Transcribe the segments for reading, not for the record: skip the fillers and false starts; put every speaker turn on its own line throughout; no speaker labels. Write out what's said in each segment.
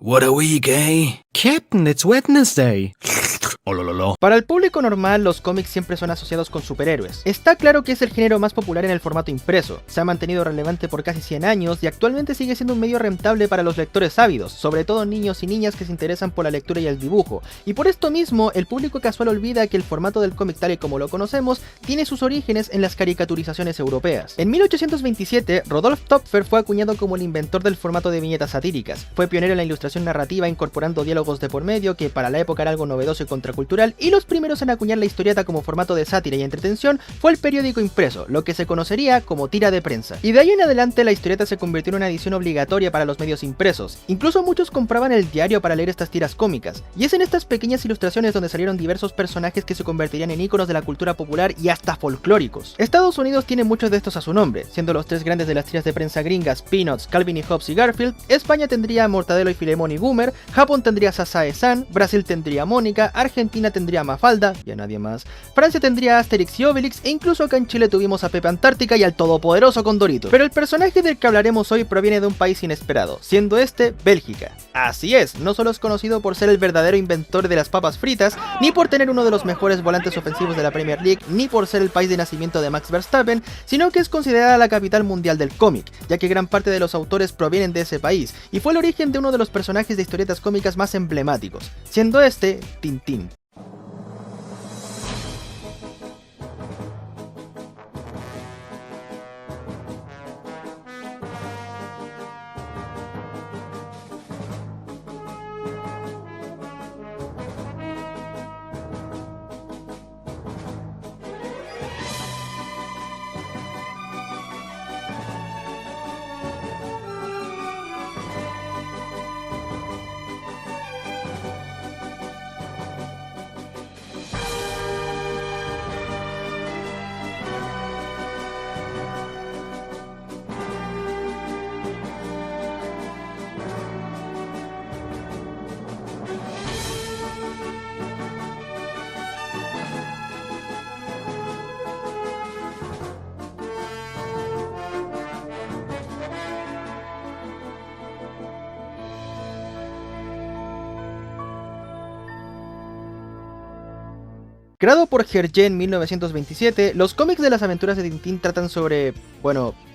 What a week, eh?
Captain, it's Wednesday.
Olololo.
Para el público normal, los cómics siempre son asociados con superhéroes. Está claro que es el género más popular en el formato impreso, se ha mantenido relevante por casi 100 años y actualmente sigue siendo un medio rentable para los lectores ávidos, sobre todo niños y niñas que se interesan por la lectura y el dibujo, y por esto mismo, el público casual olvida que el formato del cómic tal y como lo conocemos tiene sus orígenes en las caricaturizaciones europeas. En 1827, Rodolphe Töpffer fue acuñado como el inventor del formato de viñetas satíricas, fue pionero en la ilustración narrativa incorporando diálogos de por medio que para la época era algo novedoso y contracultural, y los primeros en acuñar la historieta como formato de sátira y entretención fue el periódico impreso, lo que se conocería como tira de prensa. Y de ahí en adelante la historieta se convirtió en una edición obligatoria para los medios impresos, incluso muchos compraban el diario para leer estas tiras cómicas, y es en estas pequeñas ilustraciones donde salieron diversos personajes que se convertirían en íconos de la cultura popular y hasta folclóricos. Estados Unidos tiene muchos de estos a su nombre, siendo los tres grandes de las tiras de prensa gringas Peanuts, Calvin y Hobbes y Garfield. España tendría a Mortadelo y Filemón y Boomer, Japón tendría a Sasae-san, Brasil tendría a Mónica, Argentina tendría a Mafalda y a nadie más, Francia tendría a Asterix y Obelix, e incluso acá en Chile tuvimos a Pepe Antártica y al todopoderoso Condorito. Pero el personaje del que hablaremos hoy proviene de un país inesperado, siendo este Bélgica. Así es, no solo es conocido por ser el verdadero inventor de las papas fritas, ni por tener uno de los mejores volantes ofensivos de la Premier League, ni por ser el país de nacimiento de Max Verstappen, sino que es considerada la capital mundial del cómic, ya que gran parte de los autores provienen de ese país, y fue el origen de uno de los personajes de historietas cómicas más emblemáticos, siendo este Tintín. Creado por Hergé en 1927, los cómics de las aventuras de Tintín tratan sobre,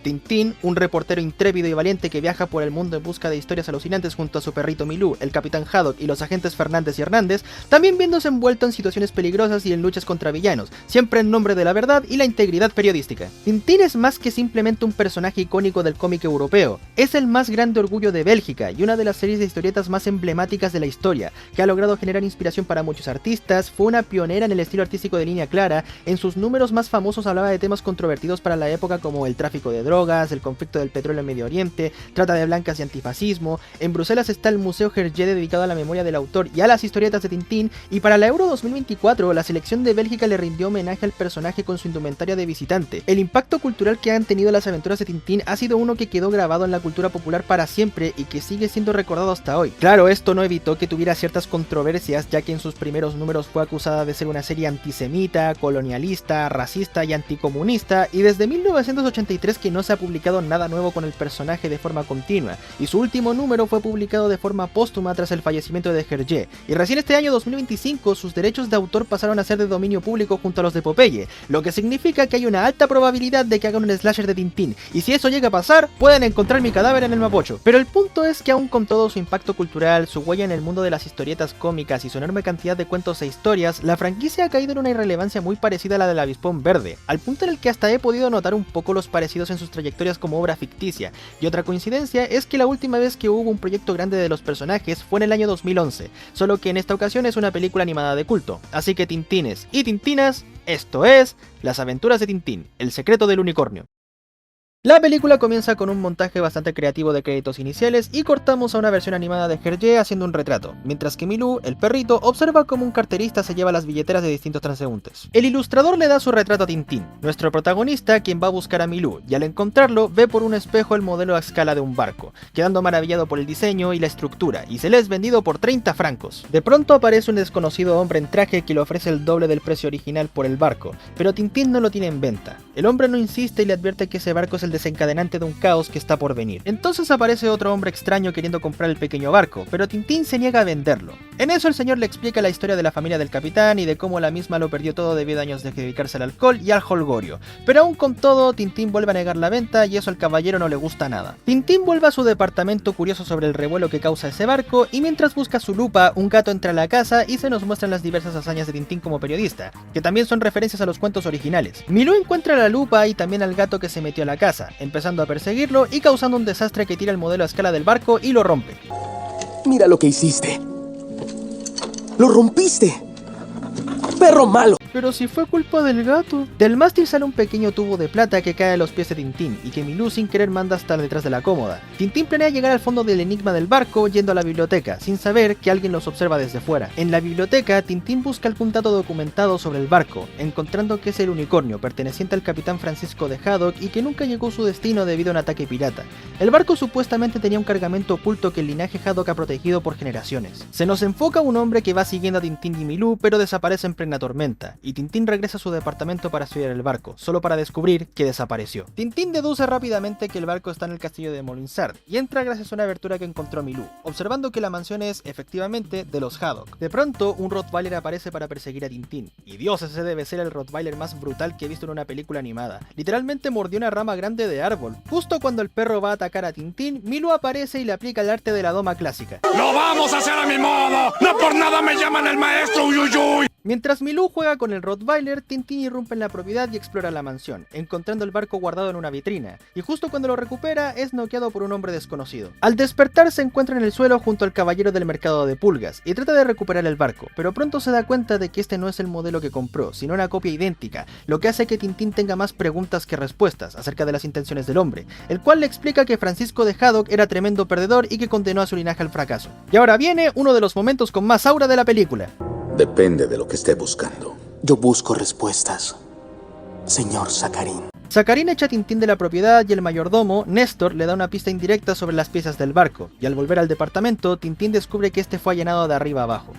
Tintín, un reportero intrépido y valiente que viaja por el mundo en busca de historias alucinantes junto a su perrito Milú, el capitán Haddock y los agentes Fernández y Hernández, también viéndose envuelto en situaciones peligrosas y en luchas contra villanos, siempre en nombre de la verdad y la integridad periodística. Tintín es más que simplemente un personaje icónico del cómic europeo, es el más grande orgullo de Bélgica y una de las series de historietas más emblemáticas de la historia, que ha logrado generar inspiración para muchos artistas, fue una pionera en el estilo artístico de línea clara, en sus números más famosos hablaba de temas controvertidos para la época como el tráfico de drogas, el conflicto del petróleo en Medio Oriente, trata de blancas y antifascismo. En Bruselas está el Museo Hergé dedicado a la memoria del autor y a las historietas de Tintín, y para la Euro 2024 la selección de Bélgica le rindió homenaje al personaje con su indumentaria de visitante. El impacto cultural que han tenido las aventuras de Tintín ha sido uno que quedó grabado en la cultura popular para siempre y que sigue siendo recordado hasta hoy. Claro, esto no evitó que tuviera ciertas controversias, ya que en sus primeros números fue acusada de ser una serie antisemita, colonialista, racista y anticomunista, y desde 1983 que no se ha publicado nada nuevo con el personaje de forma continua, y su último número fue publicado de forma póstuma tras el fallecimiento de Hergé, y recién este año 2025 sus derechos de autor pasaron a ser de dominio público junto a los de Popeye, lo que significa que hay una alta probabilidad de que hagan un slasher de Tintín, y si eso llega a pasar, pueden encontrar mi cadáver en el Mapocho. Pero el punto es que aún con todo su impacto cultural, su huella en el mundo de las historietas cómicas y su enorme cantidad de cuentos e historias, la franquicia ha caído en una irrelevancia muy parecida a la del Avispón Verde, al punto en el que hasta he podido notar un poco los parecidos en sus trayectorias como obra ficticia, y otra coincidencia es que la última vez que hubo un proyecto grande de los personajes fue en el año 2011, solo que en esta ocasión es una película animada de culto, así que Tintines y Tintinas, esto es Las aventuras de Tintín, el secreto del unicornio. La película comienza con un montaje bastante creativo de créditos iniciales y cortamos a una versión animada de Hergé haciendo un retrato, mientras que Milú, el perrito, observa cómo un carterista se lleva las billeteras de distintos transeúntes. El ilustrador le da su retrato a Tintín, nuestro protagonista, quien va a buscar a Milú, y al encontrarlo ve por un espejo el modelo a escala de un barco, quedando maravillado por el diseño y la estructura, y se le es vendido por 30 francos. De pronto aparece un desconocido hombre en traje que le ofrece el doble del precio original por el barco, pero Tintín no lo tiene en venta. El hombre no insiste y le advierte que ese barco es el desencadenante de un caos que está por venir. Entonces aparece otro hombre extraño queriendo comprar el pequeño barco, pero Tintín se niega a venderlo. En eso el señor le explica la historia de la familia del capitán y de cómo la misma lo perdió todo debido a años de dedicarse al alcohol y al jolgorio. Pero aún con todo, Tintín vuelve a negar la venta y eso al caballero no le gusta nada. Tintín vuelve a su departamento curioso sobre el revuelo que causa ese barco y mientras busca su lupa, un gato entra a la casa y se nos muestran las diversas hazañas de Tintín como periodista, que también son referencias a los cuentos originales. Milú encuentra la lupa y también al gato que se metió a la casa, empezando a perseguirlo y causando un desastre que tira el modelo a escala del barco y lo rompe.
Mira lo que hiciste. ¡Lo rompiste! ¡Perro malo!
Pero si fue culpa del gato. Del mástil sale un pequeño tubo de plata que cae a los pies de Tintín y que Milú sin querer manda hasta detrás de la cómoda. Tintín planea llegar al fondo del enigma del barco yendo a la biblioteca, sin saber que alguien los observa desde fuera. En la biblioteca, Tintín busca algún dato documentado sobre el barco, encontrando que es el unicornio perteneciente al capitán Francisco de Haddock y que nunca llegó a su destino debido a un ataque pirata. El barco supuestamente tenía un cargamento oculto que el linaje Haddock ha protegido por generaciones. Se nos enfoca un hombre que va siguiendo a Tintín y Milú, pero desaparece en plena tormenta, y Tintín regresa a su departamento para estudiar el barco, solo para descubrir que desapareció. Tintín deduce rápidamente que el barco está en el castillo de Molinsart, y entra gracias a una abertura que encontró Milú, observando que la mansión es, efectivamente, de los Haddock. De pronto, un Rottweiler aparece para perseguir a Tintín, y Dios, ese debe ser el Rottweiler más brutal que he visto en una película animada. Literalmente mordió una rama grande de árbol. Justo cuando el perro va a atacar a Tintín, Milú aparece y le aplica el arte de la doma clásica.
¡Lo vamos a hacer a mi modo! ¡No por nada me llaman el maestro Uyuyuy!
Mientras Milú juega con el Rottweiler, Tintín irrumpe en la propiedad y explora la mansión, encontrando el barco guardado en una vitrina, y justo cuando lo recupera es noqueado por un hombre desconocido. Al despertar se encuentra en el suelo junto al caballero del mercado de pulgas, y trata de recuperar el barco, pero pronto se da cuenta de que este no es el modelo que compró, sino una copia idéntica, lo que hace que Tintín tenga más preguntas que respuestas acerca de las intenciones del hombre, el cual le explica que Francisco de Haddock era tremendo perdedor y que condenó a su linaje al fracaso. Y ahora viene uno de los momentos con más aura de la película.
Depende de lo que esté buscando.
Yo busco respuestas, señor Saccharin.
Saccharin echa a Tintín de la propiedad y el mayordomo, Néstor, le da una pista indirecta sobre las piezas del barco, y al volver al departamento, Tintín descubre que este fue allanado de arriba abajo.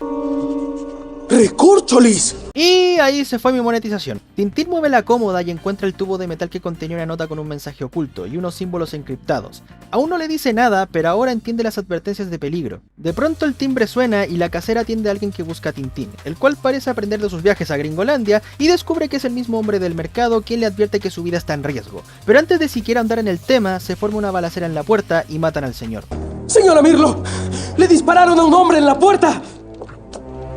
¡Recórcholis!
Y ahí se fue mi monetización. Tintín mueve la cómoda y encuentra el tubo de metal que contenía una nota con un mensaje oculto y unos símbolos encriptados. Aún no le dice nada, pero ahora entiende las advertencias de peligro. De pronto el timbre suena y la casera atiende a alguien que busca a Tintín, el cual parece aprender de sus viajes a Gringolandia y descubre que es el mismo hombre del mercado quien le advierte que su vida está en riesgo. Pero antes de siquiera andar en el tema, se forma una balacera en la puerta y matan al señor.
¡Señora Mirlo! ¡Le dispararon a un hombre en la puerta!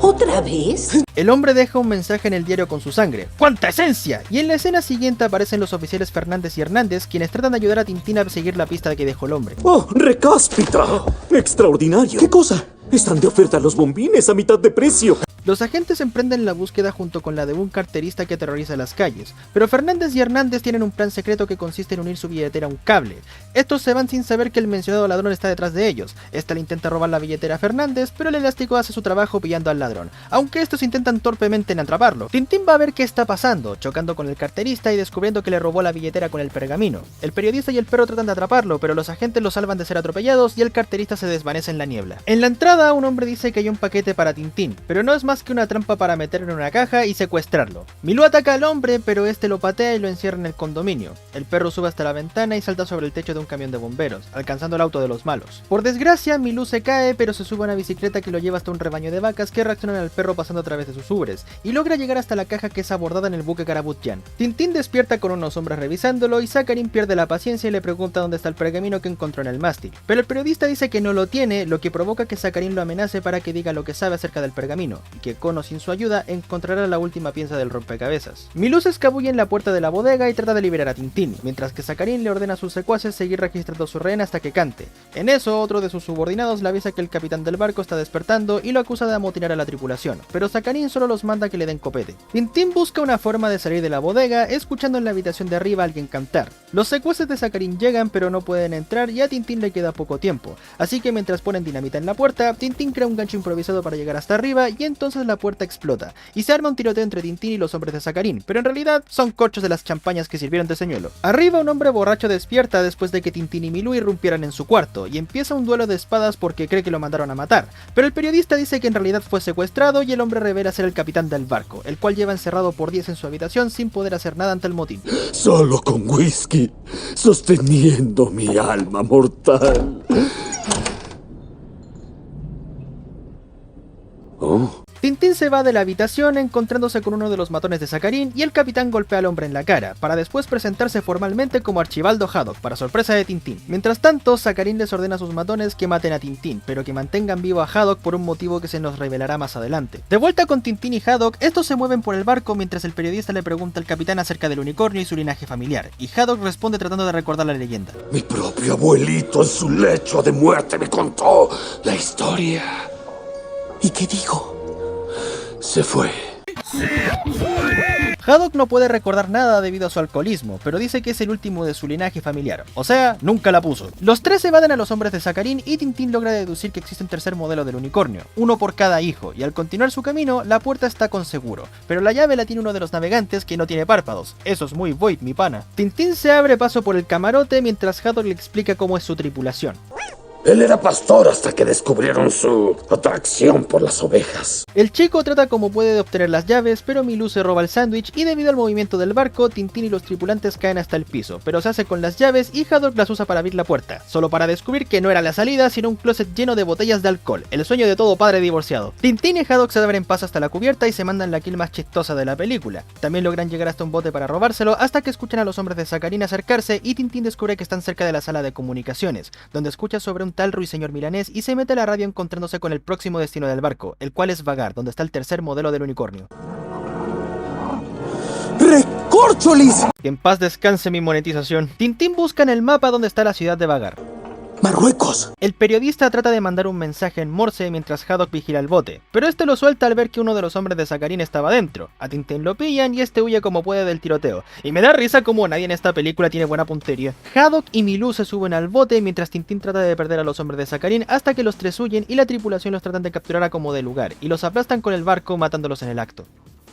¿Otra vez?
El hombre deja un mensaje en el diario con su sangre. ¡Cuánta esencia! Y en la escena siguiente aparecen los oficiales Fernández y Hernández, quienes tratan de ayudar a Tintín a seguir la pista que dejó el hombre.
¡Oh, recáspita! ¡Extraordinario! ¿Qué cosa? Están de oferta los bombines a mitad de precio.
Los agentes emprenden la búsqueda junto con la de un carterista que aterroriza las calles, pero Fernández y Hernández tienen un plan secreto que consiste en unir su billetera a un cable. Estos se van sin saber que el mencionado ladrón está detrás de ellos. Este le intenta robar la billetera a Fernández, pero el elástico hace su trabajo pillando al ladrón, aunque estos intentan torpemente en atraparlo. Tintín va a ver qué está pasando, chocando con el carterista y descubriendo que le robó la billetera con el pergamino. El periodista y el perro tratan de atraparlo, pero los agentes lo salvan de ser atropellados y el carterista se desvanece en la niebla. En la entrada, un hombre dice que hay un paquete para Tintín, pero no es más que una trampa para meterlo en una caja y secuestrarlo. Milú ataca al hombre, pero este lo patea y lo encierra en el condominio. El perro sube hasta la ventana y salta sobre el techo de un camión de bomberos, alcanzando el auto de los malos. Por desgracia, Milú se cae, pero se sube a una bicicleta que lo lleva hasta un rebaño de vacas que reaccionan al perro pasando a través de sus ubres, y logra llegar hasta la caja que es abordada en el buque Carabutian. Tintín despierta con unos hombres revisándolo y Saccharin pierde la paciencia y le pregunta dónde está el pergamino que encontró en el mástil. Pero el periodista dice que no lo tiene, lo que provoca que Saccharin lo amenace para que diga lo que sabe acerca del pergamino, y que Kono sin su ayuda encontrará la última pieza del rompecabezas. Milú se escabulle en la puerta de la bodega y trata de liberar a Tintín, mientras que Saccharin le ordena a sus secuaces seguir registrando su rehén hasta que cante. En eso, otro de sus subordinados le avisa que el capitán del barco está despertando y lo acusa de amotinar a la tripulación, pero Saccharin solo los manda que le den copete. Tintín busca una forma de salir de la bodega, escuchando en la habitación de arriba a alguien cantar. Los secuaces de Saccharin llegan pero no pueden entrar y a Tintín le queda poco tiempo, así que mientras ponen dinamita en la puerta, Tintín crea un gancho improvisado para llegar hasta arriba y entonces entonces la puerta explota, y se arma un tiroteo entre Tintín y los hombres de Saccharin, pero en realidad son corchos de las champañas que sirvieron de señuelo. Arriba un hombre borracho despierta después de que Tintín y Milou irrumpieran en su cuarto, y empieza un duelo de espadas porque cree que lo mandaron a matar, pero el periodista dice que en realidad fue secuestrado y el hombre revela ser el capitán del barco, el cual lleva encerrado por días en su habitación sin poder hacer nada ante el motín.
Solo con whisky, sosteniendo mi alma mortal. Oh.
Tintín se va de la habitación encontrándose con uno de los matones de Saccharin y el capitán golpea al hombre en la cara, para después presentarse formalmente como Archibaldo Haddock, para sorpresa de Tintín. Mientras tanto, Saccharin les ordena a sus matones que maten a Tintín, pero que mantengan vivo a Haddock por un motivo que se nos revelará más adelante. De vuelta con Tintín y Haddock, estos se mueven por el barco mientras el periodista le pregunta al capitán acerca del unicornio y su linaje familiar, y Haddock responde tratando de recordar la leyenda.
Mi propio abuelito en su lecho de muerte me contó la historia.
¿Y qué dijo?
Se fue.
Haddock no puede recordar nada debido a su alcoholismo, pero dice que es el último de su linaje familiar, o sea, nunca la puso. Los tres evaden a los hombres de Saccharin y Tintín logra deducir que existe un tercer modelo del unicornio, uno por cada hijo, y al continuar su camino, la puerta está con seguro, pero la llave la tiene uno de los navegantes que no tiene párpados. Eso es muy Void, mi pana. Tintín se abre paso por el camarote mientras Haddock le explica cómo es su tripulación.
Él era pastor hasta que descubrieron su atracción por las ovejas.
El chico trata como puede de obtener las llaves, pero Milou se roba el sándwich y debido al movimiento del barco, Tintín y los tripulantes caen hasta el piso, pero se hace con las llaves y Haddock las usa para abrir la puerta, solo para descubrir que no era la salida, sino un closet lleno de botellas de alcohol, el sueño de todo padre divorciado. Tintín y Haddock se abren paso hasta la cubierta y se mandan la kill más chistosa de la película. También logran llegar hasta un bote para robárselo hasta que escuchan a los hombres de Saccharin acercarse y Tintín descubre que están cerca de la sala de comunicaciones, donde escucha sobre un tal ruiseñor milanés y se mete a la radio encontrándose con el próximo destino del barco, el cual es Vagar, donde está el tercer modelo del unicornio.
¡Recórcholis!
Que en paz descanse mi monetización. Tintín busca en el mapa donde está la ciudad de Vagar.
¡Marruecos!
El periodista trata de mandar un mensaje en Morse mientras Haddock vigila el bote, pero este lo suelta al ver que uno de los hombres de Saccharin estaba dentro. A Tintín lo pillan y este huye como puede del tiroteo. Y me da risa como nadie en esta película tiene buena puntería. Haddock y Milou se suben al bote mientras Tintín trata de perder a los hombres de Saccharin hasta que los tres huyen y la tripulación los tratan de capturar a como de lugar y los aplastan con el barco matándolos en el acto.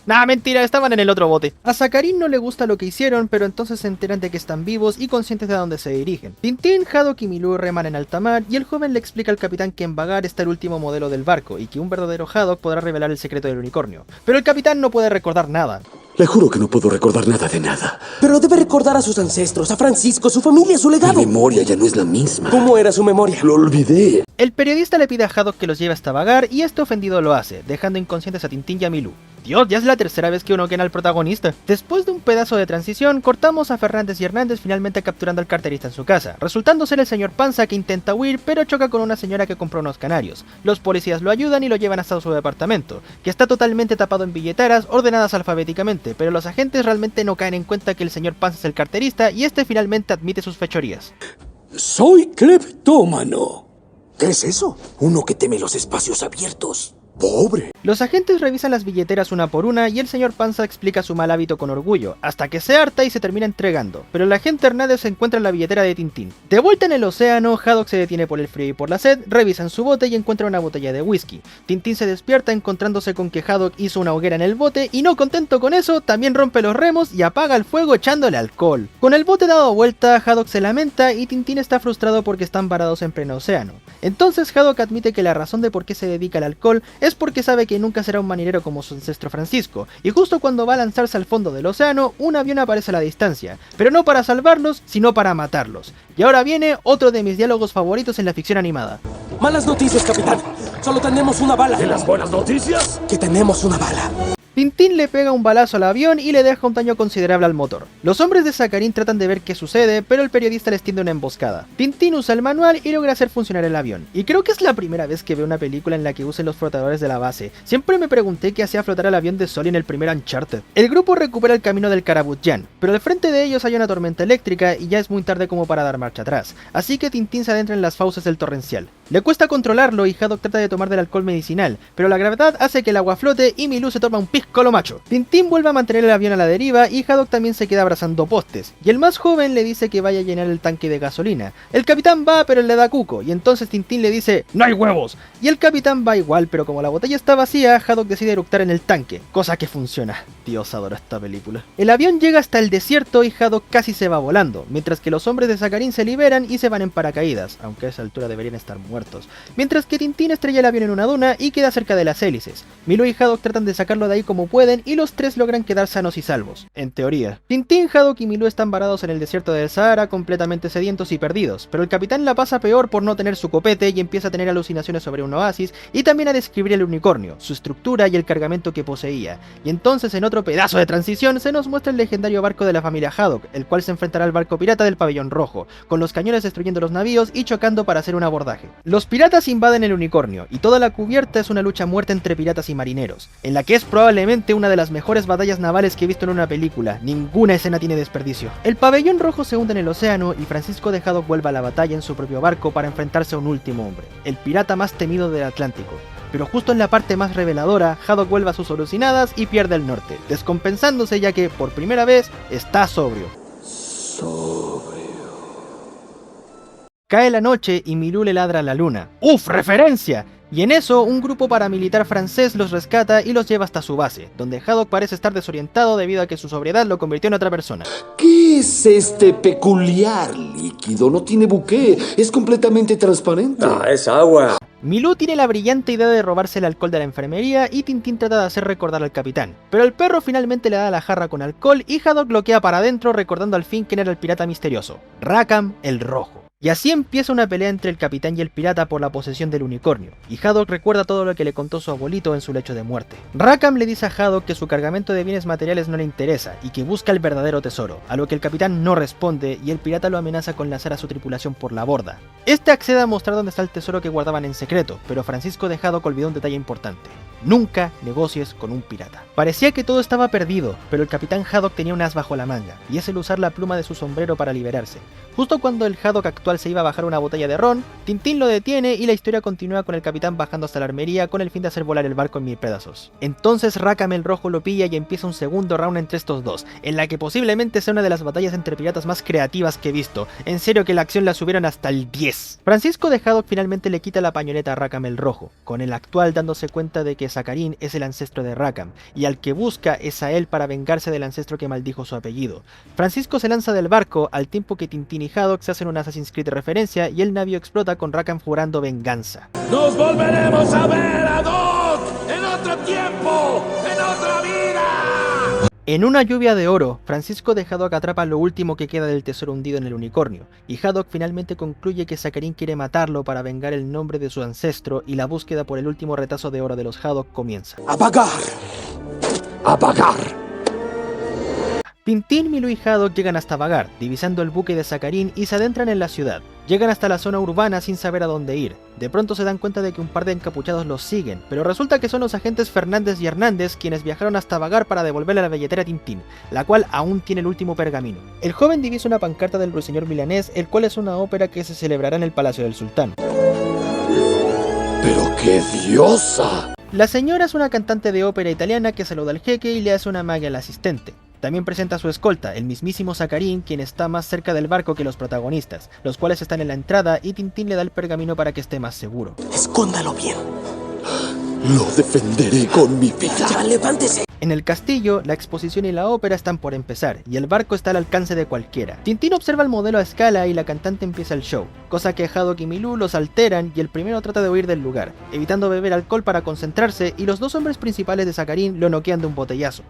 Nah, mentira, estaban en el otro bote. A Saccharin no le gusta lo que hicieron, pero entonces se enteran de que están vivos y conscientes de a dónde se dirigen. Tintín, Haddock y Milou reman en alta mar y el joven le explica al capitán que en Vagar está el último modelo del barco y que un verdadero Haddock podrá revelar el secreto del unicornio. Pero el capitán no puede recordar nada.
Le juro que no puedo recordar nada de nada.
Pero debe recordar a sus ancestros, a Francisco, su familia, su legado.
Mi memoria ya no es la misma.
¿Cómo era su memoria?
Lo olvidé.
El periodista le pide a Haddock que los lleve hasta Vagar y este ofendido lo hace, dejando inconscientes a Tintín y a Milou. Dios, ya es la tercera vez que uno queda al protagonista. Después de un pedazo de transición, cortamos a Fernández y Hernández finalmente capturando al carterista en su casa, resultando ser el señor Panza que intenta huir, pero choca con una señora que compró unos canarios. Los policías lo ayudan y lo llevan hasta su departamento, que está totalmente tapado en billeteras ordenadas alfabéticamente, pero los agentes realmente no caen en cuenta que el señor Panza es el carterista y este finalmente admite sus fechorías.
Soy cleptómano.
¿Qué es eso?
Uno que teme los espacios abiertos. Pobre.
Los agentes revisan las billeteras una por una y el señor Panza explica su mal hábito con orgullo, hasta que se harta y se termina entregando, pero el agente Hernández se encuentra en la billetera de Tintín. De vuelta en el océano, Haddock se detiene por el frío y por la sed, revisan su bote y encuentra una botella de whisky. Tintín se despierta encontrándose con que Haddock hizo una hoguera en el bote y no contento con eso, también rompe los remos y apaga el fuego echándole alcohol. Con el bote dado vuelta, Haddock se lamenta y Tintín está frustrado porque están varados en pleno océano. Entonces Haddock admite que la razón de por qué se dedica al alcohol es porque sabe que nunca será un marinero como su ancestro Francisco, y justo cuando va a lanzarse al fondo del océano, un avión aparece a la distancia, pero no para salvarlos, sino para matarlos. Y ahora viene otro de mis diálogos favoritos en la ficción animada.
Malas noticias, capitán. Solo tenemos una bala.
¿De las buenas noticias?
Que tenemos una bala.
Tintín le pega un balazo al avión y le deja un daño considerable al motor. Los hombres de Saccharin tratan de ver qué sucede, pero el periodista les tiende una emboscada. Tintín usa el manual y logra hacer funcionar el avión. Y creo que es la primera vez que veo una película en la que usen los flotadores de la base. Siempre me pregunté qué hacía flotar el avión de Sully en el primer Uncharted. El grupo recupera el camino del Karabutjan, pero al frente de ellos hay una tormenta eléctrica y ya es muy tarde como para dar marcha atrás. Así que Tintín se adentra en las fauces del torrencial. Le cuesta controlarlo y Haddock trata de tomar del alcohol medicinal, pero la gravedad hace que el agua flote y Milú se toma un pisco macho. Tintín vuelve a mantener el avión a la deriva y Haddock también se queda abrazando postes, y el más joven le dice que vaya a llenar el tanque de gasolina. El capitán va, pero él le da cuco, y entonces Tintín le dice ¡no hay huevos! Y el capitán va igual, pero como la botella está vacía, Haddock decide eructar en el tanque, cosa que funciona. Dios, adoro esta película. El avión llega hasta el desierto y Haddock casi se va volando, mientras que los hombres de Saccharin se liberan y se van en paracaídas, aunque a esa altura deberían estar muertos. Mientras que Tintín estrella el avión en una duna y queda cerca de las hélices. Milú y Haddock tratan de sacarlo de ahí como pueden y los tres logran quedar sanos y salvos, en teoría. Tintín, Haddock y Milú están varados en el desierto del Sahara completamente sedientos y perdidos, pero el capitán la pasa peor por no tener su copete y empieza a tener alucinaciones sobre un oasis y también a describir el unicornio, su estructura y el cargamento que poseía. Y entonces en otro pedazo de transición se nos muestra el legendario barco de la familia Haddock, el cual se enfrentará al barco pirata del pabellón rojo, con los cañones destruyendo los navíos y chocando para hacer un abordaje. Los piratas invaden el unicornio y toda la cubierta es una lucha a muerte entre piratas y marineros, en la que es probablemente una de las mejores batallas navales que he visto en una película. Ninguna escena tiene desperdicio. El pabellón rojo se hunde en el océano y Francisco de Haddock vuelve a la batalla en su propio barco para enfrentarse a un último hombre, el pirata más temido del Atlántico. Pero justo en la parte más reveladora, Haddock vuelve a sus alucinadas y pierde el norte, descompensándose ya que, por primera vez, está sobrio. Cae la noche y Milú le ladra a la luna. ¡Uf, referencia! Y en eso, un grupo paramilitar francés los rescata y los lleva hasta su base, donde Haddock parece estar desorientado debido a que su sobriedad lo convirtió en otra persona.
¿Qué es este peculiar líquido? No tiene buque, es completamente transparente.
Es agua.
Milú tiene la brillante idea de robarse el alcohol de la enfermería y Tintín trata de hacer recordar al capitán. Pero el perro finalmente le da la jarra con alcohol y Haddock bloquea para adentro recordando al fin quién era el pirata misterioso, Rackham el Rojo. Y así empieza una pelea entre el capitán y el pirata por la posesión del unicornio, y Haddock recuerda todo lo que le contó su abuelito en su lecho de muerte. Rackham le dice a Haddock que su cargamento de bienes materiales no le interesa y que busca el verdadero tesoro, a lo que el capitán no responde y el pirata lo amenaza con lanzar a su tripulación por la borda. Este accede a mostrar dónde está el tesoro que guardaban en secreto, pero Francisco de Haddock olvidó un detalle importante: nunca negocies con un pirata. Parecía que todo estaba perdido, pero el capitán Haddock tenía un as bajo la manga, y es el usar la pluma de su sombrero para liberarse. Justo cuando el Haddock actual se iba a bajar una botella de ron, Tintín lo detiene y la historia continúa con el capitán bajando hasta la armería con el fin de hacer volar el barco en 1000 pedazos. Entonces Rackham el Rojo lo pilla y empieza un segundo round entre estos dos, en la que posiblemente sea una de las batallas entre piratas más creativas que he visto. En serio que la acción la subieron hasta el 10. Francisco de Haddock finalmente le quita la pañoleta a Rackham el Rojo, con el actual dándose cuenta de que Saccharin es el ancestro de Rackham, y al que busca es a él para vengarse del ancestro que maldijo su apellido. Francisco se lanza del barco al tiempo que Tintín y Haddock se hacen un Assassin's Creed de referencia y el navío explota con Rackham jurando venganza.
¡Nos volveremos a ver, Haddock! ¡En otro tiempo! ¡En otra vida!
En una lluvia de oro, Francisco de Haddock atrapa lo último que queda del tesoro hundido en el unicornio, y Haddock finalmente concluye que Saccharin quiere matarlo para vengar el nombre de su ancestro y la búsqueda por el último retazo de oro de los Haddock comienza.
¡Apagar!
¡Apagar!
Tintín, Milú y Haddock llegan hasta Vagar, divisando el buque de Saccharin y se adentran en la ciudad. Llegan hasta la zona urbana sin saber a dónde ir. De pronto se dan cuenta de que un par de encapuchados los siguen, pero resulta que son los agentes Fernández y Hernández quienes viajaron hasta Vagar para devolverle la billetera a Tintín, la cual aún tiene el último pergamino. El joven divisa una pancarta del ruiseñor milanés, el cual es una ópera que se celebrará en el Palacio del Sultán.
¡Pero qué diosa!
La señora es una cantante de ópera italiana que saluda al jeque y le hace una magia al asistente. También presenta a su escolta, el mismísimo Saccharin, quien está más cerca del barco que los protagonistas, los cuales están en la entrada y Tintín le da el pergamino para que esté más seguro.
Escóndalo bien.
Lo defenderé con mi vida.
Ya, levántese.
En el castillo, la exposición y la ópera están por empezar, y el barco está al alcance de cualquiera. Tintín observa el modelo a escala y la cantante empieza el show, cosa que Haddock y Milú los alteran y el primero trata de huir del lugar, evitando beber alcohol para concentrarse, y los dos hombres principales de Saccharin lo noquean de un botellazo.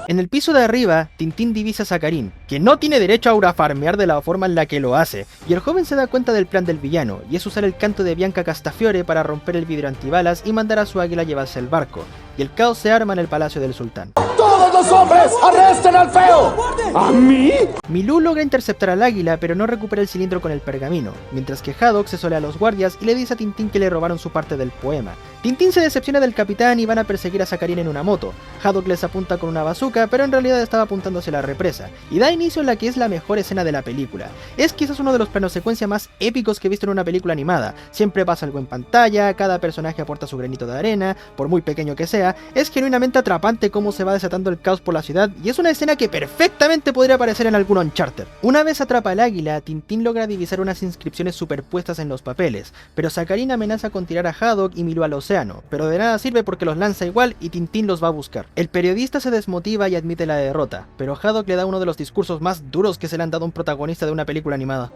En el piso de arriba, Tintín divisa a Saccharin, que no tiene derecho a aurafarmear de la forma en la que lo hace, y el joven se da cuenta del plan del villano, y es usar el canto de Bianca Castafiore para romper el vidrio antibalas y mandar a su águila a llevarse el barco, y el caos se arma en el palacio del sultán.
¡Todos los hombres, arresten al feo!
¿A mí?
Milú logra interceptar al águila, pero no recupera el cilindro con el pergamino, mientras que Haddock se solea a los guardias y le dice a Tintín que le robaron su parte del poema, Tintín se decepciona del capitán y van a perseguir a Saccharin en una moto. Haddock les apunta con una bazooka, pero en realidad estaba apuntando hacia la represa, y da inicio a la que es la mejor escena de la película. Es quizás uno de los planos secuencia más épicos que he visto en una película animada. Siempre pasa algo en pantalla, cada personaje aporta su granito de arena, por muy pequeño que sea. Es genuinamente atrapante cómo se va desatando el caos por la ciudad, y es una escena que perfectamente podría aparecer en algún Uncharted. Una vez atrapa al águila, Tintín logra divisar unas inscripciones superpuestas en los papeles, pero Saccharin amenaza con tirar a Haddock y Milou al océano, pero de nada sirve porque los lanza igual y Tintín los va a buscar. El periodista se desmotiva y admite la derrota, pero Haddock le da uno de los discursos más duros que se le han dado a un protagonista de una película animada.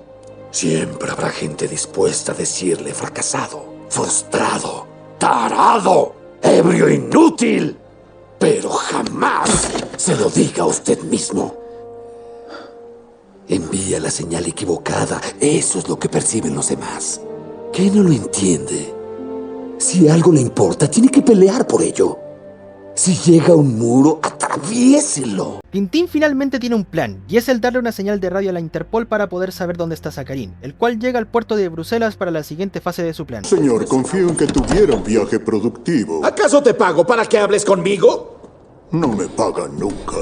Siempre habrá gente dispuesta a decirle fracasado, frustrado, tarado, ebrio, inútil, pero jamás se lo diga a usted mismo. Envía la señal equivocada, eso es lo que perciben los demás. ¿Qué no lo entiende? Si algo le importa, tiene que pelear por ello. Si llega a un muro, atraviéselo.
Tintín finalmente tiene un plan, y es el darle una señal de radio a la Interpol para poder saber dónde está Saccharin, el cual llega al puerto de Bruselas para la siguiente fase de su plan.
Señor, confío en que tuviera un viaje productivo.
¿Acaso te pago para que hables conmigo?
No me pagan nunca.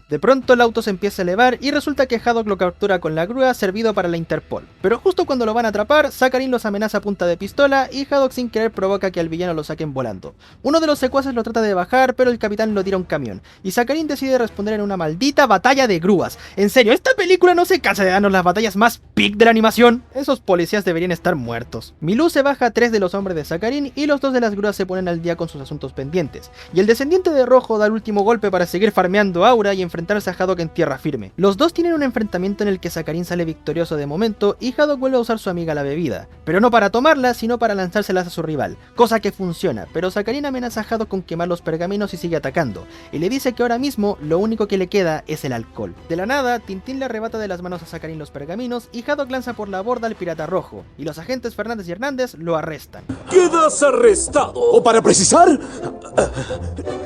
De pronto el auto se empieza a elevar y resulta que Haddock lo captura con la grúa servido para la Interpol. Pero justo cuando lo van a atrapar, Saccharin los amenaza a punta de pistola y Haddock sin querer provoca que al villano lo saquen volando. Uno de los secuaces lo trata de bajar, pero el capitán lo tira a un camión, y Saccharin decide responder en una maldita batalla de grúas. En serio, ¿esta película no se cansa de darnos las batallas más peak de la animación? Esos policías deberían estar muertos. Milou se baja a 3 de los hombres de Saccharin y los 2 de las grúas se ponen al día con sus asuntos pendientes. Y el descendiente de Rojo da el último golpe para seguir farmeando aura y enfrentarse a Haddock en tierra firme. Los dos tienen un enfrentamiento en el que Saccharin sale victorioso de momento y Haddock vuelve a usar su amiga la bebida, pero no para tomarla, sino para lanzárselas a su rival, cosa que funciona, pero Saccharin amenaza a Haddock con quemar los pergaminos y sigue atacando, y le dice que ahora mismo lo único que le queda es el alcohol. De la nada, Tintín le arrebata de las manos a Saccharin los pergaminos y Haddock lanza por la borda al pirata rojo, y los agentes Fernández y Hernández lo arrestan.
¡Quedas arrestado!
O para precisar,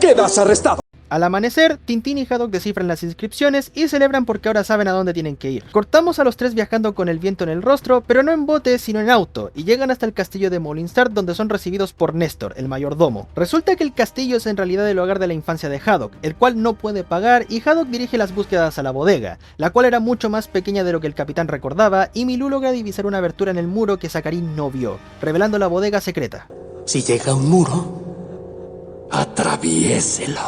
quedas arrestado.
Al amanecer, Tintín y Haddock descifran las inscripciones y celebran porque ahora saben a dónde tienen que ir. Cortamos a los 3 viajando con el viento en el rostro, pero no en bote sino en auto, y llegan hasta el castillo de Molinstar donde son recibidos por Néstor, el mayordomo. Resulta que el castillo es en realidad el hogar de la infancia de Haddock, el cual no puede pagar, y Haddock dirige las búsquedas a la bodega, la cual era mucho más pequeña de lo que el capitán recordaba, y Milou logra divisar una abertura en el muro que Saccharin no vio, revelando la bodega secreta.
Si llega a un muro, atraviéselo.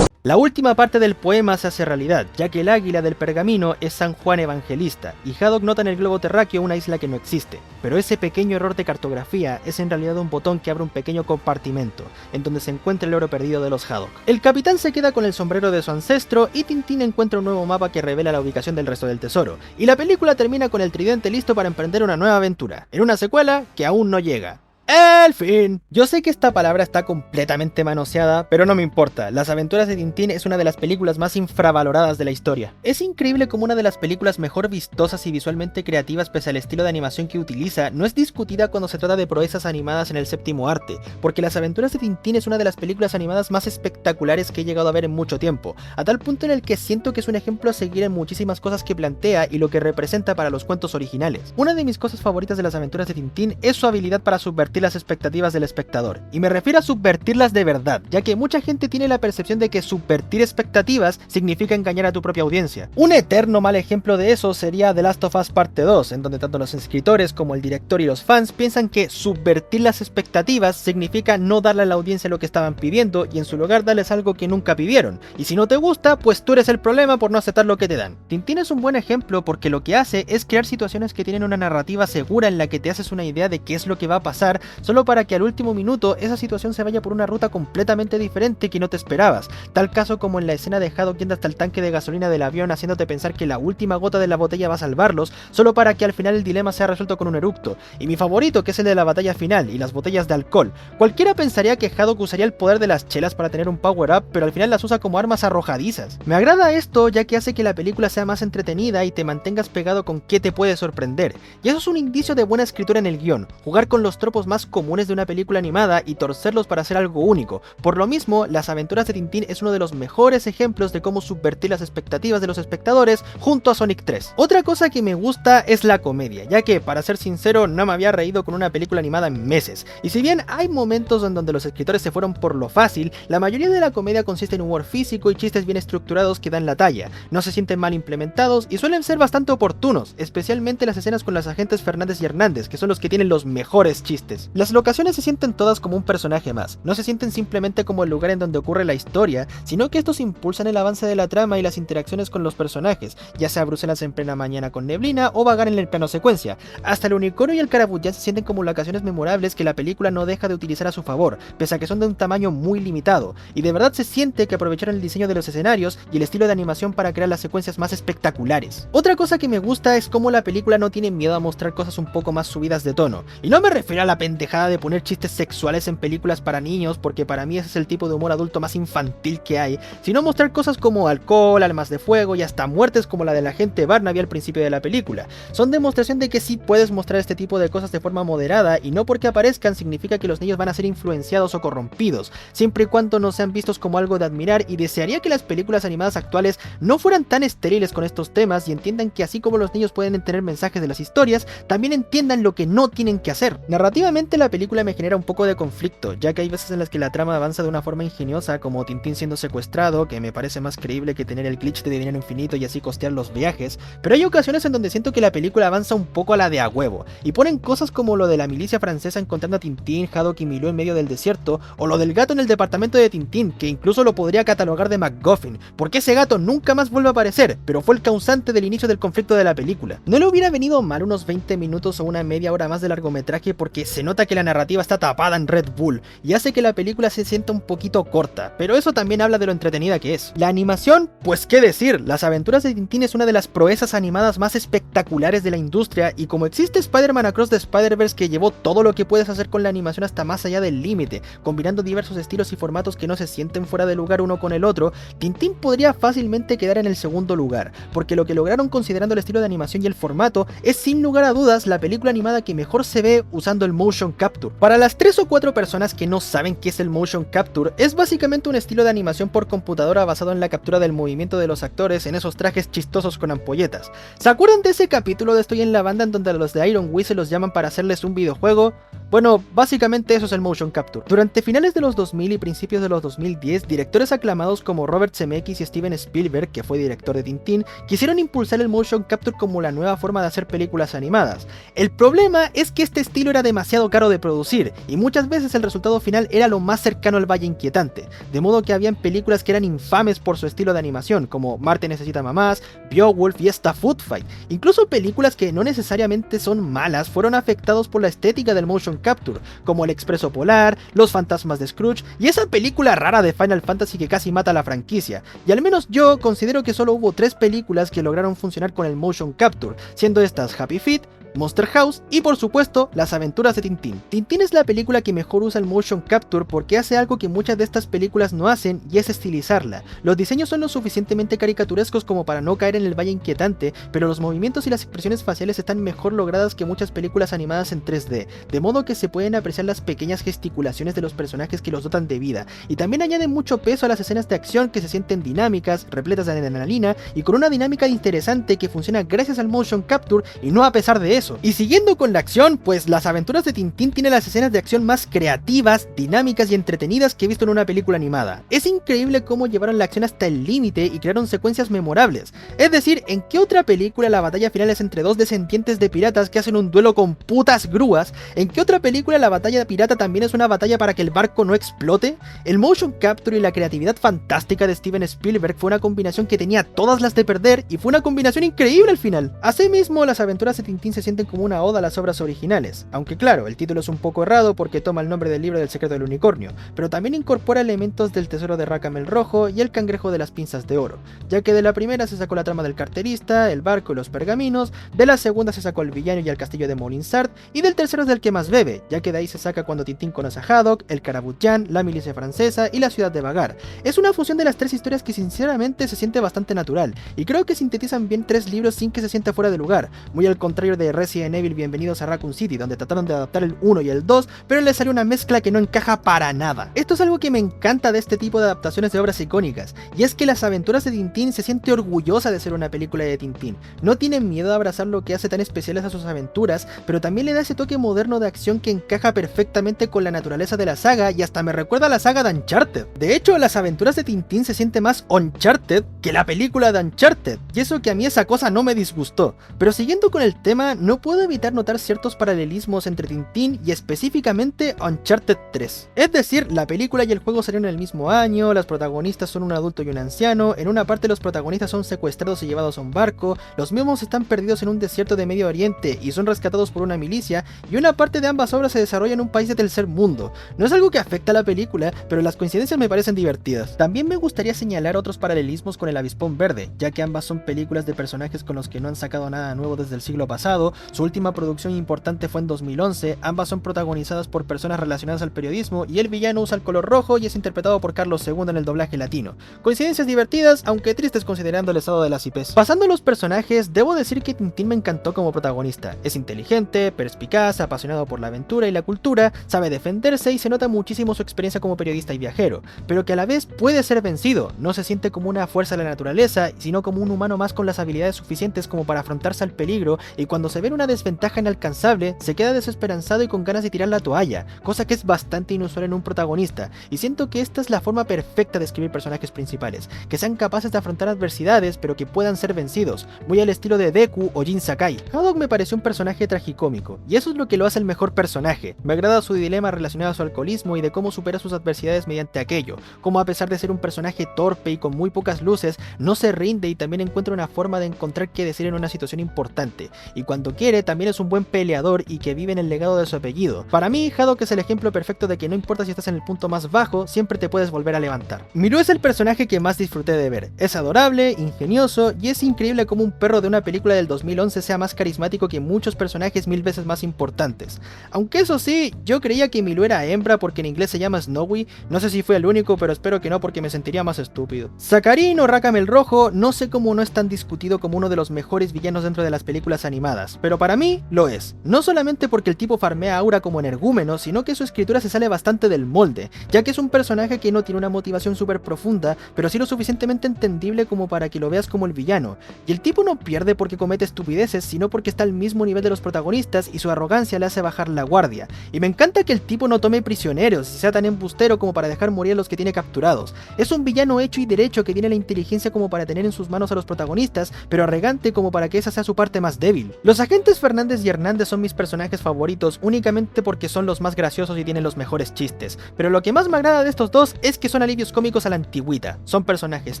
La última parte del poema se hace realidad, ya que el águila del pergamino es San Juan Evangelista, y Haddock nota en el globo terráqueo una isla que no existe. Pero ese pequeño error de cartografía es en realidad un botón que abre un pequeño compartimento, en donde se encuentra el oro perdido de los Haddock. El capitán se queda con el sombrero de su ancestro, y Tintín encuentra un nuevo mapa que revela la ubicación del resto del tesoro, y la película termina con el tridente listo para emprender una nueva aventura, en una secuela que aún no llega. ¡El fin! Yo sé que esta palabra está completamente manoseada, pero no me importa. Las aventuras de Tintín es una de las películas más infravaloradas de la historia. Es increíble como una de las películas mejor vistosas y visualmente creativas pese al estilo de animación que utiliza, no es discutida cuando se trata de proezas animadas en el séptimo arte, porque Las aventuras de Tintín es una de las películas animadas más espectaculares que he llegado a ver en mucho tiempo, a tal punto en el que siento que es un ejemplo a seguir en muchísimas cosas que plantea y lo que representa para los cuentos originales. Una de mis cosas favoritas de Las aventuras de Tintín es su habilidad para subvertir las expectativas del espectador, y me refiero a subvertirlas de verdad, ya que mucha gente tiene la percepción de que subvertir expectativas significa engañar a tu propia audiencia. Un eterno mal ejemplo de eso sería The Last of Us Parte 2, en donde tanto los escritores como el director y los fans piensan que subvertir las expectativas significa no darle a la audiencia lo que estaban pidiendo y en su lugar darles algo que nunca pidieron, y si no te gusta, pues tú eres el problema por no aceptar lo que te dan. Tintín es un buen ejemplo porque lo que hace es crear situaciones que tienen una narrativa segura en la que te haces una idea de qué es lo que va a pasar, solo para que al último minuto esa situación se vaya por una ruta completamente diferente que no te esperabas, tal caso como en la escena de Haddock yendo hasta el tanque de gasolina del avión haciéndote pensar que la última gota de la botella va a salvarlos, solo para que al final el dilema sea resuelto con un eructo, y mi favorito que es el de la batalla final y las botellas de alcohol. Cualquiera pensaría que Haddock usaría el poder de las chelas para tener un power up, pero al final las usa como armas arrojadizas. Me agrada esto ya que hace que la película sea más entretenida y te mantengas pegado con qué te puede sorprender, y eso es un indicio de buena escritura en el guión, jugar con los tropos más más comunes de una película animada y torcerlos para hacer algo único. Por lo mismo, Las aventuras de Tintín es uno de los mejores ejemplos de cómo subvertir las expectativas de los espectadores junto a Sonic 3. Otra cosa que me gusta es la comedia, ya que, para ser sincero, no me había reído con una película animada en meses. Y si bien hay momentos en donde los escritores se fueron por lo fácil, la mayoría de la comedia consiste en humor físico y chistes bien estructurados que dan la talla. No se sienten mal implementados y suelen ser bastante oportunos, especialmente las escenas con los agentes Fernández y Hernández, que son los que tienen los mejores chistes. Las locaciones se sienten todas como un personaje más, no se sienten simplemente como el lugar en donde ocurre la historia, sino que estos impulsan el avance de la trama y las interacciones con los personajes, ya sea Bruselas en plena mañana con neblina o vagar en el plano secuencia. Hasta el unicornio y el Carabullán se sienten como locaciones memorables que la película no deja de utilizar a su favor, pese a que son de un tamaño muy limitado, y de verdad se siente que aprovecharon el diseño de los escenarios y el estilo de animación para crear las secuencias más espectaculares. Otra cosa que me gusta es cómo la película no tiene miedo a mostrar cosas un poco más subidas de tono, y no me refiero a la pendejada de poner chistes sexuales en películas para niños, porque para mí ese es el tipo de humor adulto más infantil que hay, sino mostrar cosas como alcohol, armas de fuego y hasta muertes como la del agente Barnaby al principio de la película. Son demostración de que sí puedes mostrar este tipo de cosas de forma moderada, y no porque aparezcan significa que los niños van a ser influenciados o corrompidos, siempre y cuando no sean vistos como algo de admirar, y desearía que las películas animadas actuales no fueran tan estériles con estos temas y entiendan que así como los niños pueden tener mensajes de las historias, también entiendan lo que no tienen que hacer. Narrativamente la película me genera un poco de conflicto, ya que hay veces en las que la trama avanza de una forma ingeniosa, como Tintín siendo secuestrado, que me parece más creíble que tener el glitch de dinero infinito y así costear los viajes, pero hay ocasiones en donde siento que la película avanza un poco a la de a huevo, y ponen cosas como lo de la milicia francesa encontrando a Tintín, Haddock y Milou en medio del desierto, o lo del gato en el departamento de Tintín, que incluso lo podría catalogar de MacGuffin, porque ese gato nunca más vuelve a aparecer, pero fue el causante del inicio del conflicto de la película. No le hubiera venido mal unos 20 minutos o una media hora más de largometraje, porque se nota que la narrativa está tapada en Red Bull, y hace que la película se sienta un poquito corta, pero eso también habla de lo entretenida que es. La animación, pues qué decir, Las aventuras de Tintín es una de las proezas animadas más espectaculares de la industria, y como existe Spider-Man Across the Spider-Verse, que llevó todo lo que puedes hacer con la animación hasta más allá del límite, combinando diversos estilos y formatos que no se sienten fuera de lugar uno con el otro, Tintín podría fácilmente quedar en el segundo lugar, porque lo que lograron considerando el estilo de animación y el formato es sin lugar a dudas la película animada que mejor se ve usando el motion capture. Para las 3 o 4 personas que no saben qué es el motion capture, es básicamente un estilo de animación por computadora basado en la captura del movimiento de los actores en esos trajes chistosos con ampolletas. ¿Se acuerdan de ese capítulo de Estoy en la banda en donde a los de Iron Wii se los llaman para hacerles un videojuego? Bueno, básicamente eso es el motion capture. Durante finales de los 2000 y principios de los 2010, directores aclamados como Robert Zemeckis y Steven Spielberg, que fue director de Tintín, quisieron impulsar el motion capture como la nueva forma de hacer películas animadas. El problema es que este estilo era demasiado caro de producir, y muchas veces el resultado final era lo más cercano al Valle Inquietante, de modo que habían películas que eran infames por su estilo de animación, como Marte necesita mamás, Beowulf y esta Food Fight. Incluso películas que no necesariamente son malas fueron afectados por la estética del motion capture, como El Expreso Polar, Los Fantasmas de Scrooge y esa película rara de Final Fantasy que casi mata a la franquicia. Y al menos yo considero que solo hubo 3 películas que lograron funcionar con el motion capture, siendo estas Happy Feet, Monster House y por supuesto Las aventuras de Tintín. Tintín es la película que mejor usa el motion capture porque hace algo que muchas de estas películas no hacen, y es estilizarla. Los diseños son lo suficientemente caricaturescos como para no caer en el Valle Inquietante, pero los movimientos y las expresiones faciales están mejor logradas que muchas películas animadas en 3D, de modo que se pueden apreciar las pequeñas gesticulaciones de los personajes que los dotan de vida, y también añaden mucho peso a las escenas de acción que se sienten dinámicas, repletas de adrenalina y con una dinámica interesante que funciona gracias al motion capture y no a pesar de eso. Y siguiendo con la acción, pues Las aventuras de Tintín tiene las escenas de acción más creativas, dinámicas y entretenidas que he visto en una película animada. Es increíble cómo llevaron la acción hasta el límite y crearon secuencias memorables. Es decir, ¿en qué otra película la batalla final es entre 2 descendientes de piratas que hacen un duelo con putas grúas? ¿En qué otra película la batalla pirata también es una batalla para que el barco no explote? El motion capture y la creatividad fantástica de Steven Spielberg fue una combinación que tenía todas las de perder, y fue una combinación increíble al final. Asimismo, Las aventuras de Tintín se sienten como una oda a las obras originales, aunque claro, el título es un poco errado porque toma el nombre del libro del secreto del unicornio, pero también incorpora elementos del tesoro de Rackham el Rojo y el cangrejo de las pinzas de oro, ya que de la primera se sacó la trama del carterista, el barco y los pergaminos, de la segunda se sacó el villano y el castillo de Molinsart, y del tercero es del que más bebe, ya que de ahí se saca cuando Tintín conoce a Haddock, el Carabullán, la milicia francesa y la ciudad de Vagar. Es una fusión de las 3 historias que sinceramente se siente bastante natural, y creo que sintetizan bien 3 libros sin que se sienta fuera de lugar, muy al contrario de Resident Evil Bienvenidos a Raccoon City, donde trataron de adaptar el 1 y el 2, pero les salió una mezcla que no encaja para nada. Esto es algo que me encanta de este tipo de adaptaciones de obras icónicas, y es que Las Aventuras de Tintín se siente orgullosa de ser una película de Tintín. No tiene miedo de abrazar lo que hace tan especiales a sus aventuras, pero también le da ese toque moderno de acción que encaja perfectamente con la naturaleza de la saga y hasta me recuerda a la saga de Uncharted. De hecho, Las Aventuras de Tintín se siente más Uncharted que la película de Uncharted, y eso que a mí esa cosa no me disgustó. Pero siguiendo con el tema, no puedo evitar notar ciertos paralelismos entre Tintín y específicamente Uncharted 3. Es decir, la película y el juego salieron en el mismo año, los protagonistas son un adulto y un anciano, en una parte los protagonistas son secuestrados y llevados a un barco, los mismos están perdidos en un desierto de Medio Oriente y son rescatados por una milicia, y una parte de ambas obras se desarrolla en un país de tercer mundo. No es algo que afecta a la película, pero las coincidencias me parecen divertidas. También me gustaría señalar otros paralelismos con El Avispón Verde, ya que ambas son películas de personajes con los que no han sacado nada nuevo desde el siglo pasado, su última producción importante fue en 2011, ambas son protagonizadas por personas relacionadas al periodismo y el villano usa el color rojo y es interpretado por Carlos II en el doblaje latino. Coincidencias divertidas, aunque tristes considerando el estado de las IPs. Pasando a los personajes, debo decir que Tintín me encantó como protagonista. Es inteligente, perspicaz, apasionado por la aventura y la cultura, sabe defenderse y se nota muchísimo su experiencia como periodista y viajero, pero que a la vez puede ser vencido, no se siente como una fuerza de la naturaleza, sino como un humano más con las habilidades suficientes como para afrontarse al peligro, y cuando se ve en una desventaja inalcanzable, se queda desesperanzado y con ganas de tirar la toalla, cosa que es bastante inusual en un protagonista, y siento que esta es la forma perfecta de escribir personajes principales, que sean capaces de afrontar adversidades pero que puedan ser vencidos, muy al estilo de Deku o Jin Sakai. Haddock me pareció un personaje tragicómico, y eso es lo que lo hace el mejor personaje. Me agrada su dilema relacionado a su alcoholismo y de cómo supera sus adversidades mediante aquello, como a pesar de ser un personaje torpe y con muy pocas luces, no se rinde y también encuentra una forma de encontrar qué decir en una situación importante, y cuando quiere también es un buen peleador y que vive en el legado de su apellido. Para mí, Haddock es el ejemplo perfecto de que no importa si estás en el punto más bajo, siempre te puedes volver a levantar. Miru es el personaje que más disfruté de ver, es adorable, ingenioso y es increíble como un perro de una película del 2011 sea más carismático que muchos personajes 1000 veces más importantes. Aunque eso sí, yo creía que Milu era hembra porque en inglés se llama Snowy, no sé si fue el único, pero espero que no porque me sentiría más estúpido. Sakharine o Rácam el Rojo, no sé cómo no es tan discutido como uno de los mejores villanos dentro de las películas animadas, pero para mí lo es. No solamente porque el tipo farmea aura como energúmeno, sino que su escritura se sale bastante del molde, ya que es un personaje que no tiene una motivación súper profunda, pero sí lo suficientemente entendible como para que lo veas como el villano, y el tipo no pierde porque comete estupideces, sino porque está al mismo nivel de los protagonistas y su arrogancia le hace bajar la guardia, y me encanta que el tipo no tome prisioneros y sea tan embustero como para dejar morir a los que tiene capturados. Es un villano hecho y derecho que tiene la inteligencia como para tener en sus manos a los protagonistas, pero arrogante como para que esa sea su parte más débil. Los agentes Fernández y Hernández son mis personajes favoritos únicamente porque son los más graciosos y tienen los mejores chistes, pero lo que más me agrada de estos dos es que son alivios cómicos a la antigüita. Son personajes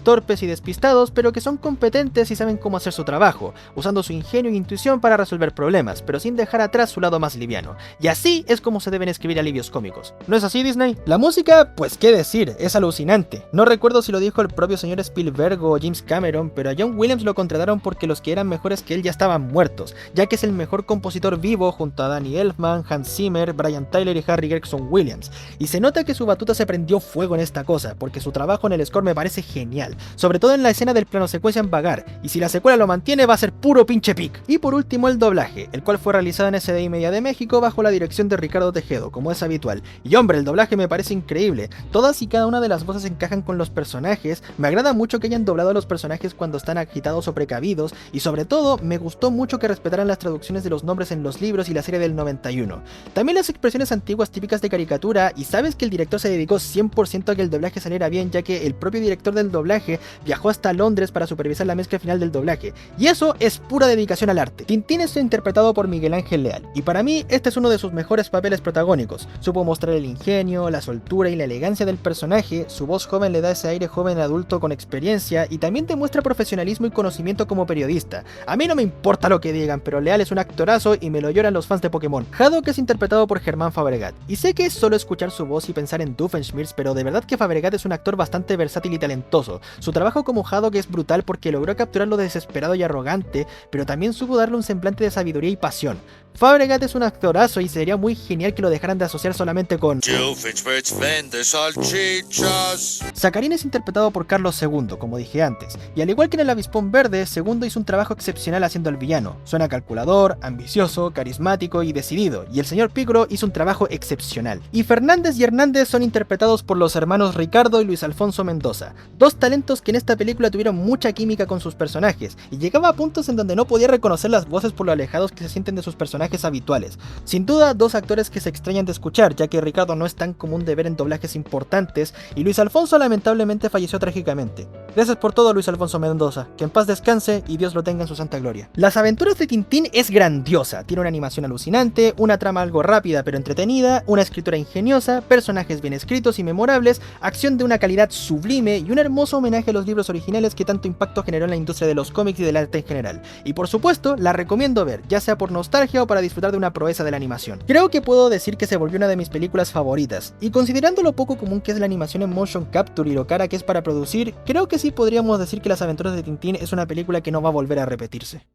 torpes y despistados, pero que son competentes y saben cómo hacer su trabajo, usando su ingenio e intuición para resolver problemas, pero sin dejar atrás su lado más liviano. Y así es como se deben escribir alivios cómicos. ¿No es así, Disney? La música, pues qué decir, es alucinante. No recuerdo si lo dijo el propio señor Spielberg o James Cameron, pero a John Williams lo contrataron porque los que eran mejores que él ya estaban muertos, ya que es el mejor compositor vivo junto a Danny Elfman, Hans Zimmer, Brian Tyler y Harry Gregson Williams. Y se nota que su batuta se prendió fuego en esta cosa, porque su trabajo en el score me parece genial, sobre todo en la escena del plano secuencia en Vagar, y si la secuela lo mantiene va a ser puro pinche pic. Y por último el doblaje, el cual fue realizado en SDI Media de México bajo la dirección de Ricardo Tejedo, como es habitual. Y hombre, el doblaje me parece increíble, todas y cada una de las voces encajan con los personajes, me agrada mucho que hayan doblado a los personajes cuando están agitados o precavidos, y sobre todo me gustó mucho que respetaran las traducciones de los nombres en los libros y la serie del 91. También las expresiones antiguas típicas de caricatura, y sabes que el director se dedicó 100% a que el doblaje saliera bien, ya que el propio director del doblaje viajó hasta Londres para supervisar la mezcla final del doblaje, y eso es pura dedicación al arte. Tintín es interpretado por Miguel Ángel Leal, y para mí este es uno de sus mejores papeles protagónicos. Supo mostrar el ingenio, la soltura y la elegancia del personaje, su voz joven le da ese aire joven adulto con experiencia, y también demuestra profesionalismo y conocimiento como periodista. A mí no me importa lo que digan, pero Leal es un actorazo y me lo lloran los fans de Pokémon. Haddock es interpretado por Germán Fabregat, y sé que es solo escuchar su voz y pensar en Doofenshmirtz, pero de verdad que Fabregat es un actor bastante versátil y talentoso. Su trabajo como Haddock es brutal porque logró capturar lo desesperado y arrogante, pero también supo darle un semblante de sabiduría y pasión. Fabregat es un actorazo y sería muy genial que lo dejaran de asociar solamente con
Jill Fitzfitz vende salchichas.
Saccharin es interpretado por Carlos II, como dije antes, y al igual que en El Avispón Verde, II hizo un trabajo excepcional haciendo al villano. Suena calculador, ambicioso, carismático y decidido, y el señor Picro hizo un trabajo excepcional. Y Fernández y Hernández son interpretados por los hermanos Ricardo y Luis Alfonso Mendoza, dos talentos que en esta película tuvieron mucha química con sus personajes, y llegaba a puntos en donde no podía reconocer las voces por lo alejados que se sienten de sus personajes habituales. Sin duda, dos actores que se extrañan de escuchar, ya que Ricardo no es tan común de ver en doblajes importantes, y Luis Alfonso lamentablemente falleció trágicamente. Gracias por todo, Luis Alfonso Mendoza, que en paz descanse y Dios lo tenga en su santa gloria. Las aventuras de Tintín es grandiosa, tiene una animación alucinante, una trama algo rápida pero entretenida, una escritura ingeniosa, personajes bien escritos y memorables, acción de una calidad sublime y un hermoso homenaje a los libros originales que tanto impacto generó en la industria de los cómics y del arte en general. Y por supuesto, la recomiendo ver, ya sea por nostalgia o para disfrutar de una proeza de la animación. Creo que puedo decir que se volvió una de mis películas favoritas, y considerando lo poco común que es la animación en motion capture y lo cara que es para producir, creo que sí podríamos decir que Las aventuras de Tintín es una película que no va a volver a repetirse.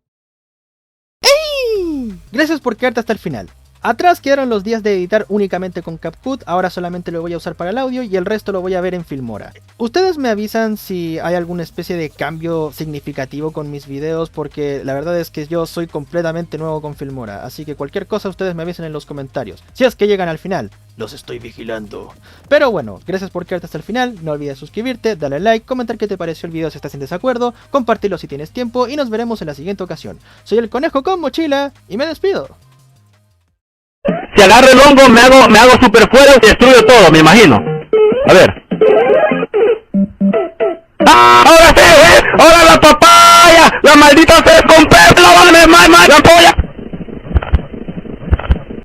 ¡Ey! Gracias por quedarte hasta el final. Atrás quedaron los días de editar únicamente con CapCut, ahora solamente lo voy a usar para el audio y el resto lo voy a ver en Filmora. Ustedes me avisan si hay alguna especie de cambio significativo con mis videos, porque la verdad es que yo soy completamente nuevo con Filmora, así que cualquier cosa ustedes me avisen en los comentarios. Si es que llegan al final, los estoy vigilando. Pero bueno, gracias por quedarte hasta el final, no olvides suscribirte, darle like, comentar qué te pareció el video si estás en desacuerdo, compartirlo si tienes tiempo y nos veremos en la siguiente ocasión. Soy el Conejo con Mochila y me despido.
Si agarro el hongo, me hago super fuego y destruyo todo, me imagino. A ver. ¡Ah! ¡Ahora sí! ¡Ahora la papaya! ¡La maldita sea!